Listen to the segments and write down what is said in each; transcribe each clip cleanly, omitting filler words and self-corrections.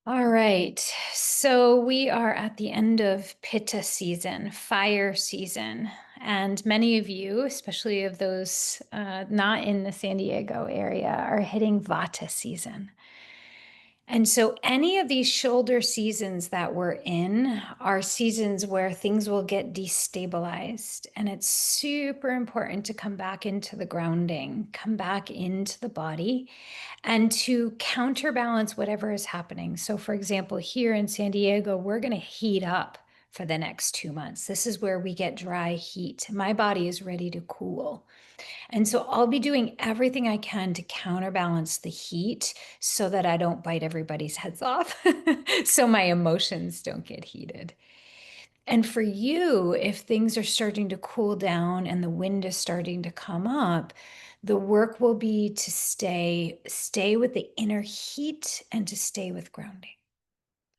All right. So we are at the end of Pitta season, fire season. And many of you, especially of those not in the San Diego area, are hitting Vata season. And so, any of these shoulder seasons that we're in are seasons where things will get destabilized. And it's super important to come back into the grounding, come back into the body, and to counterbalance whatever is happening. So, for example, here in San Diego, we're going to heat up for the next 2 months. This is where we get dry heat. My body is ready to cool. And so I'll be doing everything I can to counterbalance the heat so that I don't bite everybody's heads off, so my emotions don't get heated. And for you, if things are starting to cool down and the wind is starting to come up, the work will be to stay with the inner heat and to stay with grounding.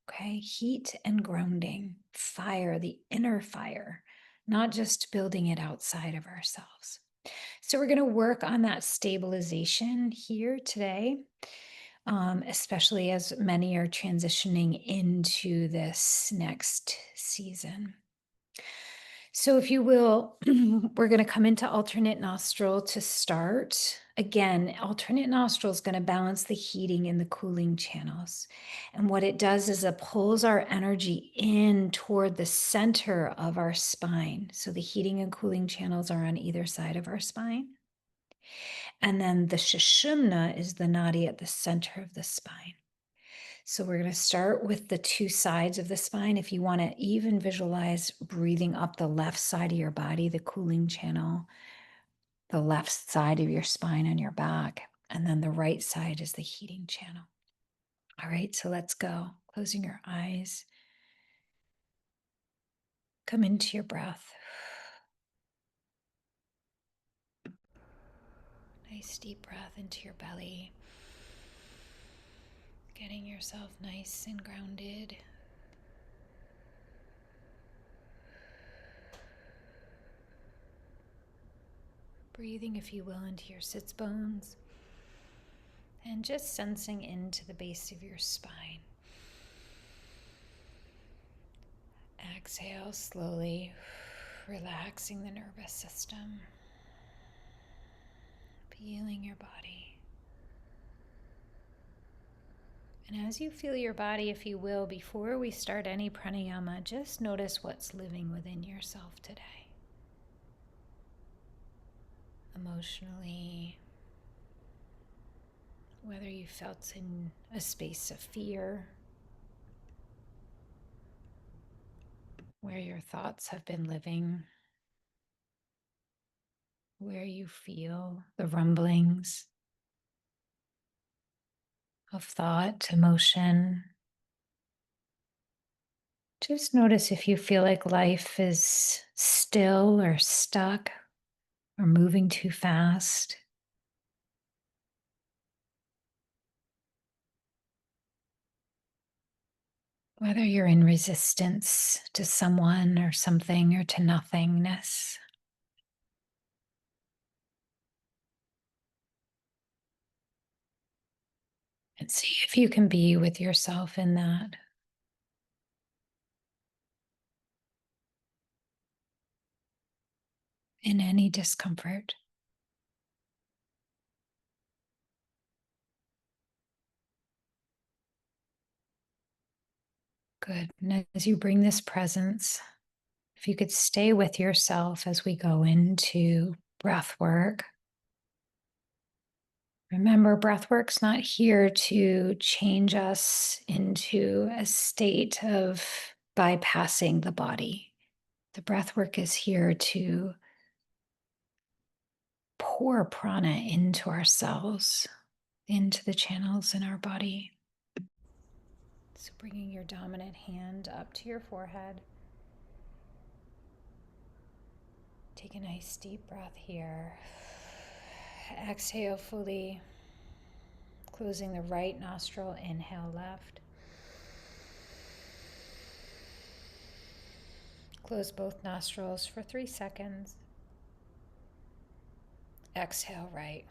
Okay, heat and grounding, fire, the inner fire, not just building it outside of ourselves. So we're going to work on that stabilization here today, especially as many are transitioning into this next season. So if you will, we're going to come into alternate nostril to start. Again, alternate nostril is going to balance the heating and the cooling channels. And what it does is it pulls our energy in toward the center of our spine. So the heating and cooling channels are on either side of our spine. And then the Sushumna is the nadi at the center of the spine. So we're going to start with the two sides of the spine. If you want to even visualize breathing up the left side of your body, the cooling channel, the left side of your spine and your back, and then the right side is the heating channel. All right, so let's go. Closing your eyes. Come into your breath. Nice deep breath into your belly. Getting yourself nice and grounded. Breathing, if you will, into your sits bones and just sensing into the base of your spine. Exhale slowly, relaxing the nervous system, feeling your body. And as you feel your body, if you will, before we start any pranayama, just notice what's living within yourself today. Emotionally, whether you felt in a space of fear, where your thoughts have been living, where you feel the rumblings of thought, emotion. Just notice if you feel like life is still or stuck or moving too fast. Whether you're in resistance to someone or something or to nothingness. And see if you can be with yourself in that. In any discomfort. Good. And as you bring this presence, if you could stay with yourself as we go into breath work. Remember, breath work's not here to change us into a state of bypassing the body. The breath work is here to pour prana into ourselves, into the channels in our body. So bringing your dominant hand up to your forehead. Take a nice deep breath here. Exhale fully. Closing the right nostril, inhale left. Close both nostrils for 3 seconds. Exhale right.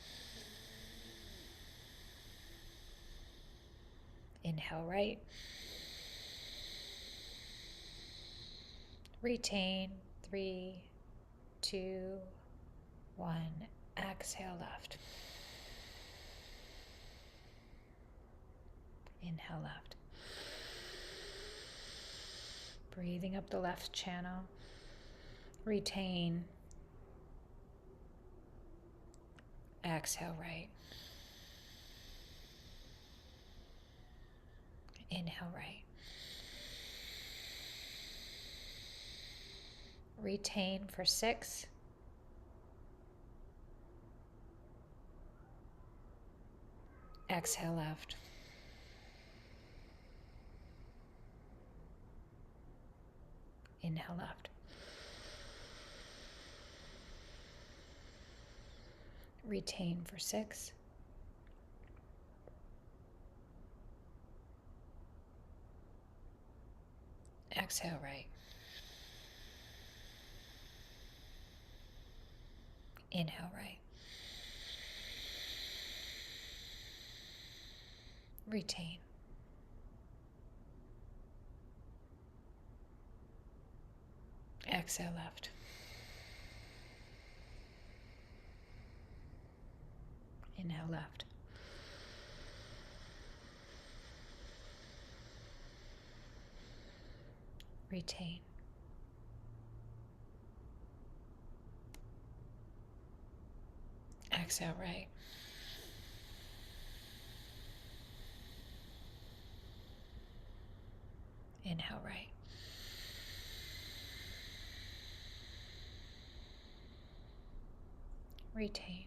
Inhale right. Retain. 3, 2, 1. Exhale left. Inhale left. Breathing up the left channel. Retain. Exhale right. Inhale right. Retain for 6. Exhale left. Inhale left. Retain for 6. Exhale right. Inhale right. Retain. Exhale left. Inhale left. Retain. Exhale right. Inhale right. Retain.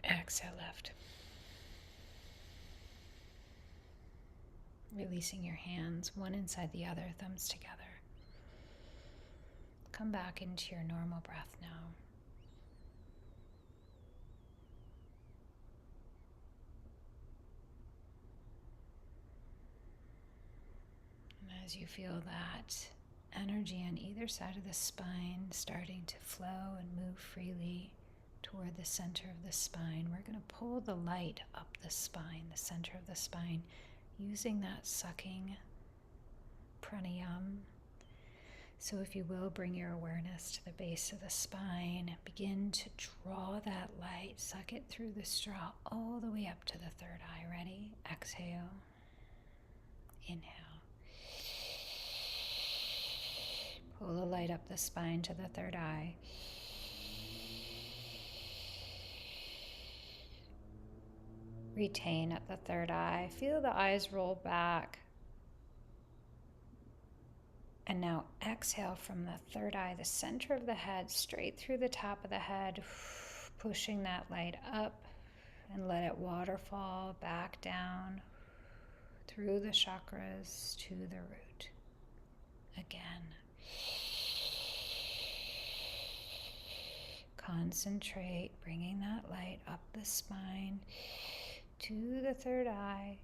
Exhale left. Releasing your hands, one inside the other, thumbs together. Come back into your normal breath now. And as you feel that energy on either side of the spine starting to flow and move freely toward the center of the spine, we're going to pull the light up the spine, the center of the spine, using that sucking pranayama. So if you will, bring your awareness to the base of the spine. Begin to draw that light. Suck it through the straw all the way up to the third eye. Ready? Exhale. Inhale. Pull the light up the spine to the third eye. Retain at the third eye. Feel the eyes roll back. And now exhale from the third eye, the center of the head, straight through the top of the head, pushing that light up, and let it waterfall back down through the chakras to the root. Again. Concentrate, bringing that light up the spine to the third eye.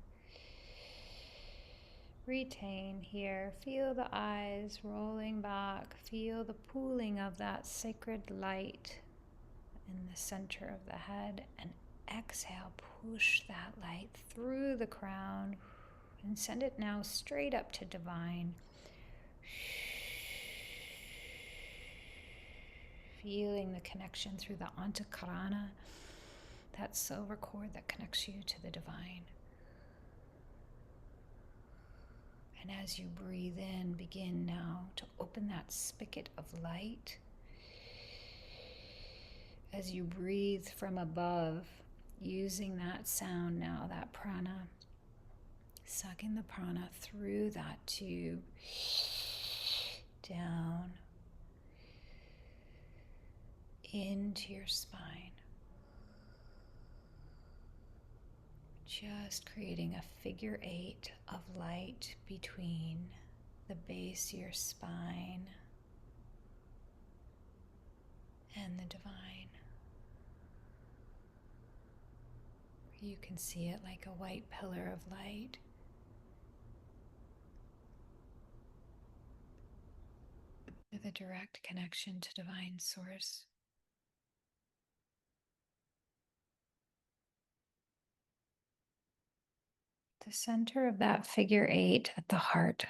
Retain here. Feel the eyes rolling back. Feel the pooling of that sacred light in the center of the head. And exhale, push that light through the crown and send it now straight up to divine. Feeling the connection through the Antakarana, that silver cord that connects you to the divine. And as you breathe in, begin now to open that spigot of light. As you breathe from above, using that sound now, that prana, sucking the prana through that tube, down into your spine. Just creating a figure 8 of light between the base of your spine and the divine. You can see it like a white pillar of light. With a direct connection to divine source. the center of that figure eight at the heart.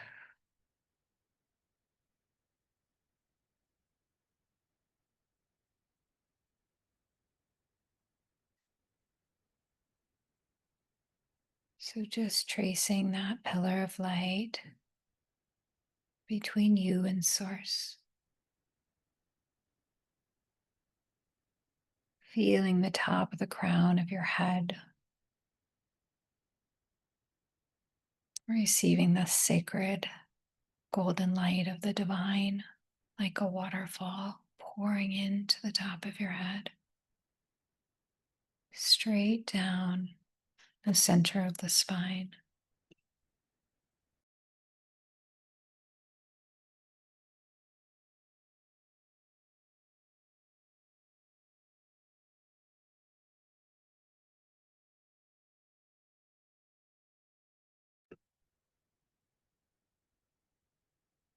So just tracing that pillar of light between you and Source. Feeling the top of the crown of your head. Receiving the sacred golden light of the divine like a waterfall pouring into the top of your head. Straight down the center of the spine.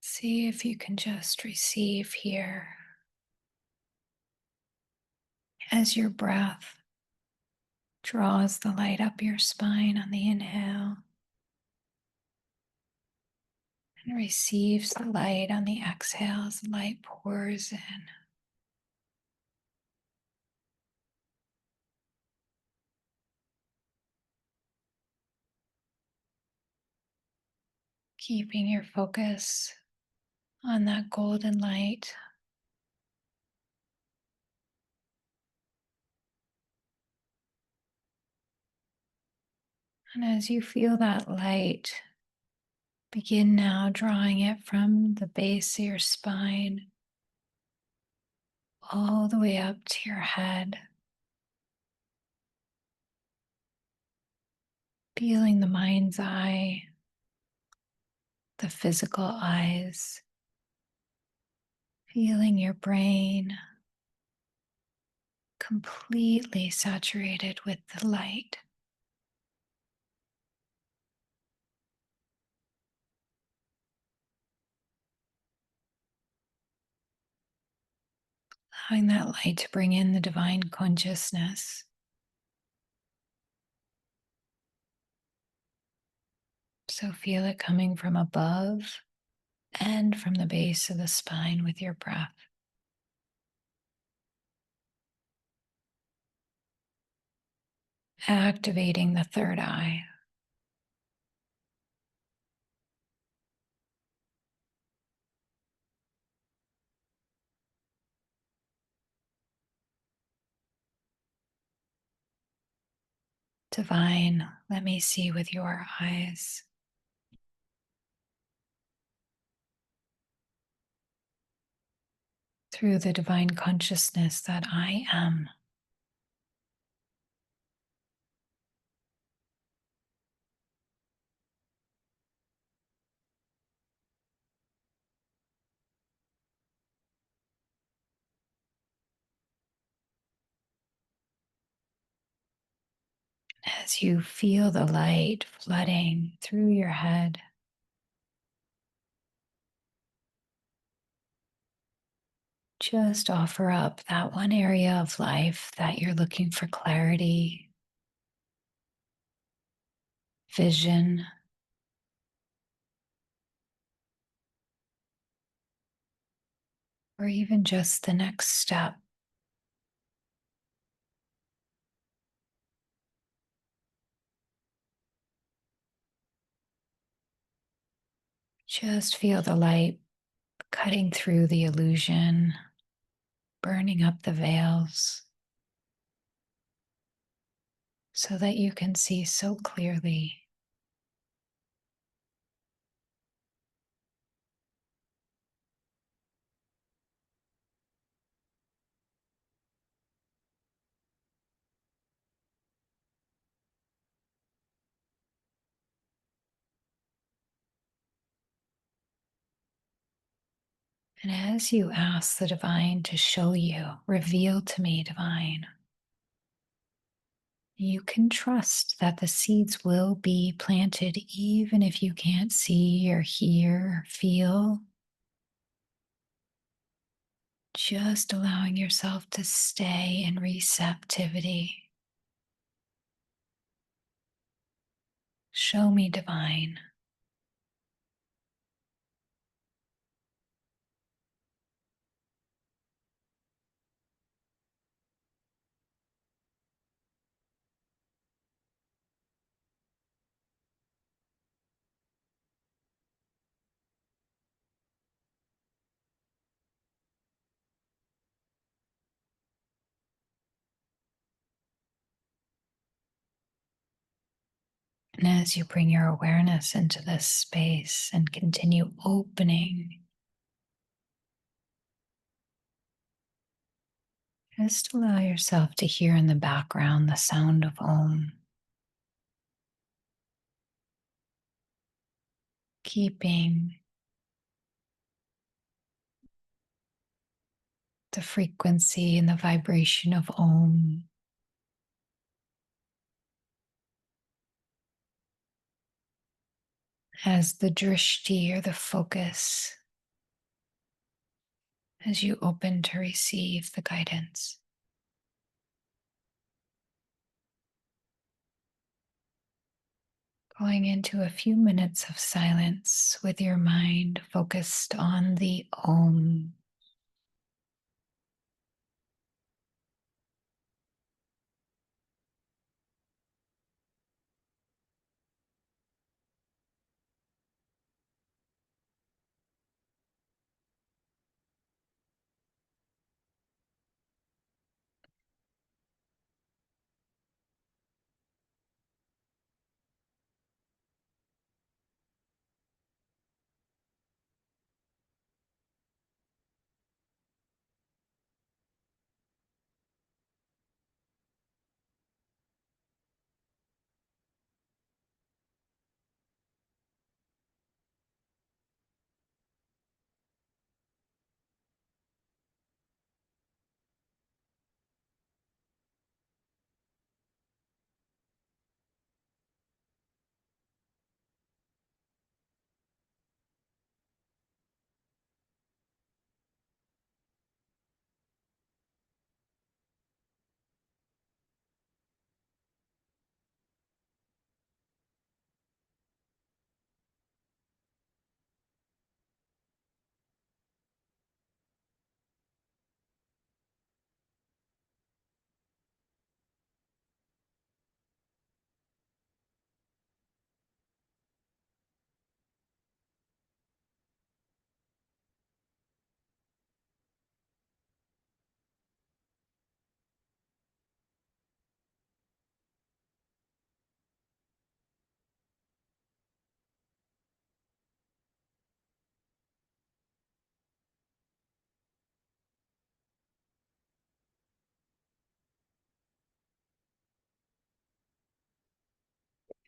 See if you can just receive here as your breath draws the light up your spine on the inhale and receives the light on the exhale as the light pours in. Keeping your focus on that golden light. And as you feel that light, begin now drawing it from the base of your spine all the way up to your head. Feeling the mind's eye, the physical eyes, feeling your brain completely saturated with the light. Allowing that light to bring in the divine consciousness. So feel it coming from above and from the base of the spine with your breath. Activating the third eye. Divine, let me see with your eyes. Through the divine consciousness that I am. As you feel the light flooding through your head, just offer up that one area of life that you're looking for clarity, vision, or even just the next step. Just feel the light cutting through the illusion, burning up the veils, so that you can see so clearly. And as you ask the divine to show you, reveal to me, divine, you can trust that the seeds will be planted even if you can't see or hear or feel. Just allowing yourself to stay in receptivity. Show me, divine. And as you bring your awareness into this space and continue opening, just allow yourself to hear in the background the sound of Om, keeping the frequency and the vibration of Om as the drishti or the focus as you open to receive the guidance. Going into a few minutes of silence with your mind focused on the Om.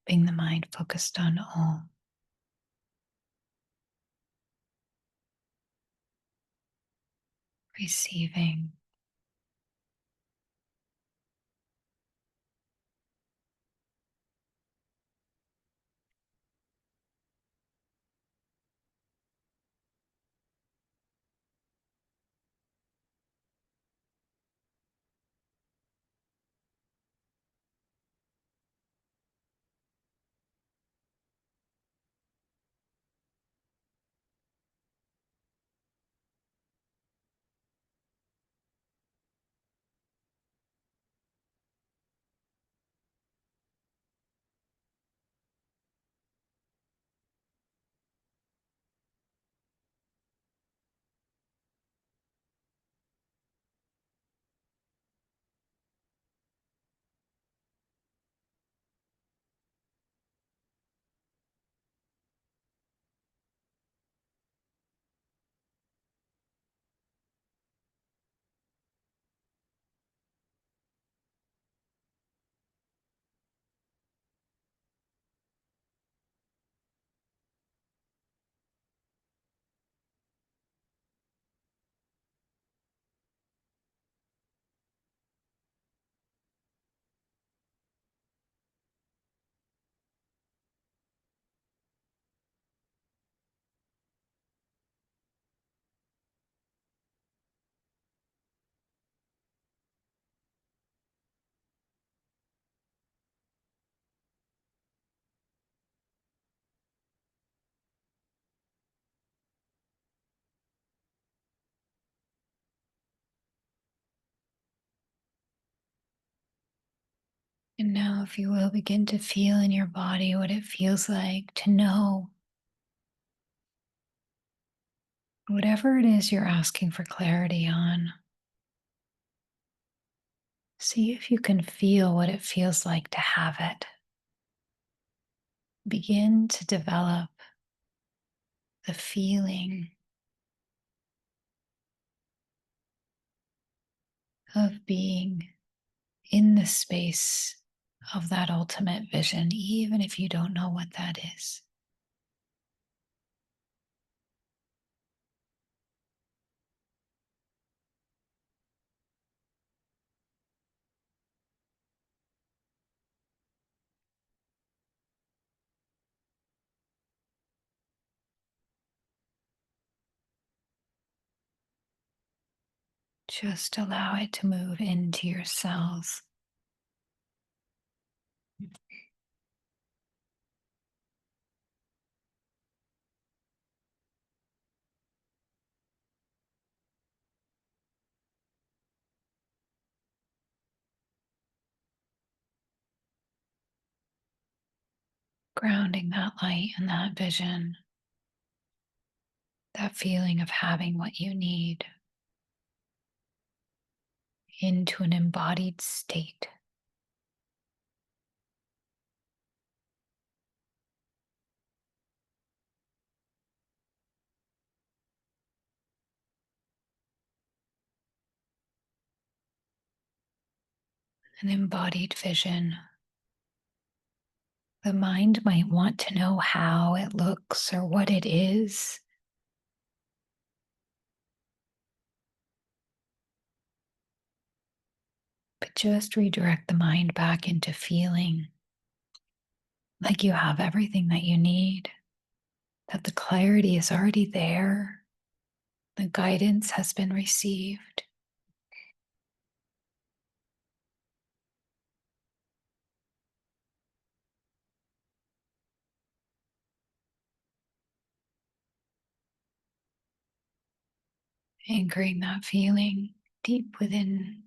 Keeping the mind focused on Om, receiving. And now, if you will, begin to feel in your body what it feels like to know whatever it is you're asking for clarity on. See if you can feel what it feels like to have it. Begin to develop the feeling of being in the space of that ultimate vision, even if you don't know what that is. Just allow it to move into your cells. Grounding that light and that vision, that feeling of having what you need into an embodied state. An embodied vision. The mind might want to know how it looks or what it is. But just redirect the mind back into feeling like you have everything that you need, that the clarity is already there, the guidance has been received. Anchoring that feeling deep within.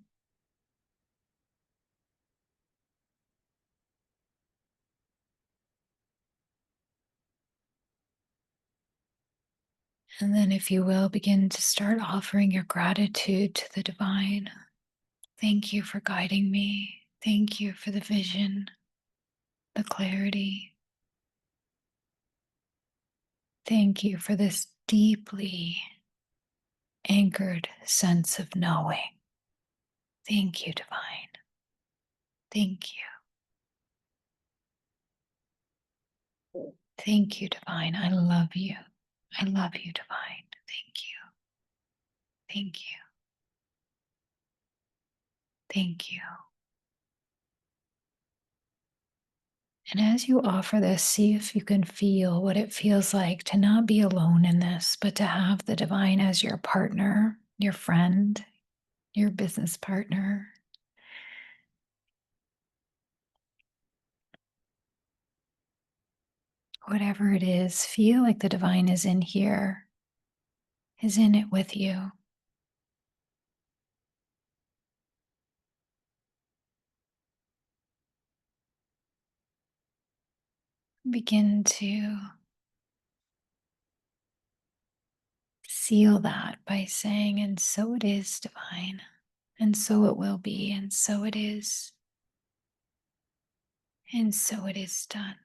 And then, if you will, begin to start offering your gratitude to the divine. Thank you for guiding me. Thank you for the vision, the clarity. Thank you for this deeply anchored sense of knowing. Thank you, divine. Thank you. Thank you, divine. I love you. I love you, divine. Thank you. Thank you. Thank you. And as you offer this, see if you can feel what it feels like to not be alone in this, but to have the divine as your partner, your friend, your business partner. Whatever it is, feel like the divine is in here, is in it with you. Begin to seal that by saying, and so it is, divine, and so it will be, and so it is, and so it is done.